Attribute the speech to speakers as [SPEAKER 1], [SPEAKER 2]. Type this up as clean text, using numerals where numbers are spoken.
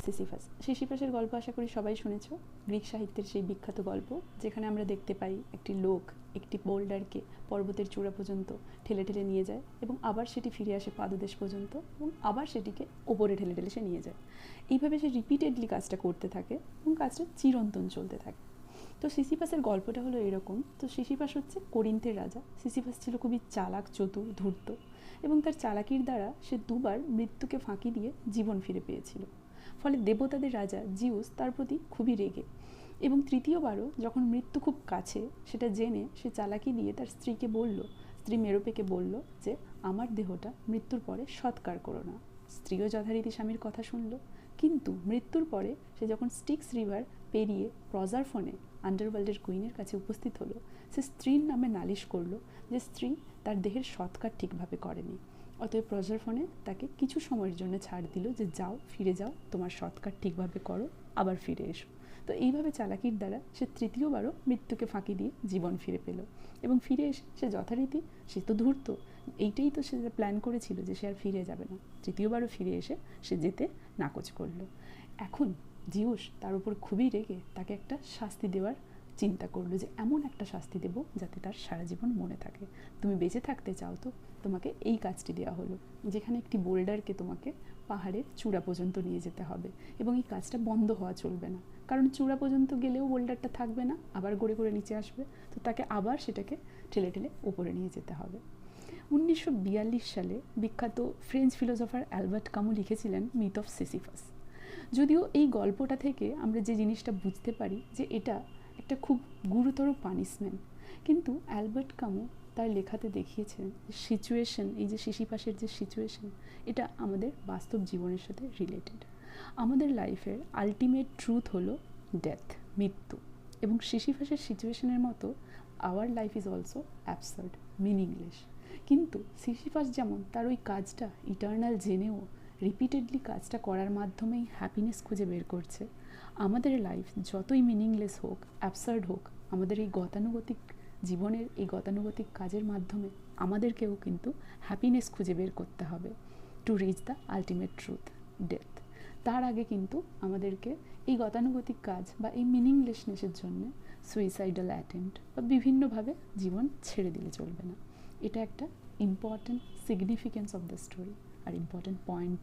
[SPEAKER 1] Sisyphus. সিসিফাসের গল্প আশা করি সবাই শুনেছ। গ্রিক সাহিত্যের সেই বিখ্যাত গল্প যেখানে আমরা দেখতে পাই একটি লোক একটি বোল্ডারকে পর্বতের চূড়া পর্যন্ত ঠেলে ঠেলে নিয়ে যায় এবং আবার সেটি ফিরে আসে পাদদেশ পর্যন্ত এবং আবার সেটিকে ওপরে ঠেলে ঠেলে সে নিয়ে যায়। এইভাবে সে রিপিটেডলি কাজটা করতে থাকে এবং কাজটা চিরন্তন চলতে থাকে। তো সিসিফাসের গল্পটা হলো এরকম। তো সিসিফাস হচ্ছে কোরিন্থের রাজা। সিসিফাস ছিল খুবই চালাক, চতুর, ধূর্ত এবং তার চালাকির দ্বারা সে দুবার মৃত্যুকে ফাঁকি দিয়ে জীবন ফিরে পেয়েছিল। ফলে দেবতাদের রাজা জিউস তার প্রতি খুবই রেগে এবং তৃতীয়বারও যখন মৃত্যু খুব কাছে সেটা জেনে সে চালাকি দিয়ে তার স্ত্রীকে বলল, স্ত্রী মেরোপেকে বলল যে আমার দেহটা মৃত্যুর পরে সৎকার করো না। স্ত্রীও যথারীতি স্বামীর কথা শুনল, কিন্তু মৃত্যুর পরে সে যখন স্টিক্স রিভার পেরিয়ে প্রজারফনে আন্ডারওয়ার্ল্ডের কুইনের কাছে উপস্থিত হলো, সে স্ত্রীর নামে নালিশ করলো যে স্ত্রী তার দেহের সৎকার ঠিকভাবে করেনি। অতএব প্রজারফনে তাকে কিছু সময়ের জন্য ছাড় দিল যে যাও, ফিরে যাও, তোমার সৎকার ঠিকভাবে করো, আবার ফিরে এসো। তো এইভাবে চালাকির দ্বারা সে তৃতীয়বারও মৃত্যুকে ফাঁকি দিয়ে জীবন ফিরে পেল এবং ফিরে এসে সে যথারীতি, সে তো ধূর্ত, এইটাই তো সে প্ল্যান করেছিল যে সে আর ফিরে যাবে না, তৃতীয়বারও ফিরে এসে সে যেতে নাকচ করলো। এখন জিউস তার উপর খুবই রেগে তাকে একটা শাস্তি দেওয়ার চিন্তা করলো যে এমন একটা শাস্তি দেব যাতে তার সারা জীবন মনে থাকে। তুমি বেঁচে থাকতে চাও তো তোমাকে এই কাজটি দেওয়া হলো, যেখানে একটি বোল্ডারকে তোমাকে পাহাড়ের চূড়া পর্যন্ত নিয়ে যেতে হবে এবং এই কাজটা বন্ধ হওয়া চলবে না, কারণ চূড়া পর্যন্ত গেলেও বোল্ডারটা থাকবে না, আবার গড়ে গড়ে নিচে আসবে, তো তাকে আবার সেটাকে ঠেলে ঠেলে ওপরে নিয়ে যেতে হবে। 1942 সালে বিখ্যাত ফ্রেঞ্চ ফিলোসফার অ্যালবার্ট কামু লিখেছিলেন মিথ অফ সিসিফাস। যদিও এই গল্পটা থেকে আমরা যে জিনিসটা বুঝতে পারি যে এটা একটা খুব গুরুতর পানিশমেন্ট, কিন্তু অ্যালবার্ট কামু তার লেখাতে দেখিয়েছেন সিচুয়েশন, এই যে সিসিফাসের যে সিচুয়েশন, এটা আমাদের বাস্তব জীবনের সাথে রিলেটেড। আমাদের লাইফের আলটিমেট ট্রুথ হলো ডেথ, মৃত্যু, এবং সিসিফাসের সিচুয়েশনের মতো our life is also absurd, meaningless. কিন্তু সিসিফাস যেমন তার ওই কাজটা ইটার্নাল জেনেও রিপিটেডলি কাজটা করার মাধ্যমেই হ্যাপিনেস খুঁজে বের করছে, আমাদের লাইফ যতই মিনিংলেস হোক, অ্যাবসার্ড হোক, আমাদের এই গতানুগতিক জীবনের এই গতানুগতিক কাজের মাধ্যমে আমাদেরকেও কিন্তু হ্যাপিনেস খুঁজে বের করতে হবে to reach the ultimate truth, death. তার আগে কিন্তু আমাদেরকে এই গতানুগতিক কাজ বা এই মিনিংলেসনেসের জন্য সুইসাইডাল অ্যাটেম্প্ট বা বিভিন্নভাবে জীবন ছেড়ে দিলে চলবে না। এটা একটা important significance of the story আর ইম্পর্ট্যান্ট পয়েন্ট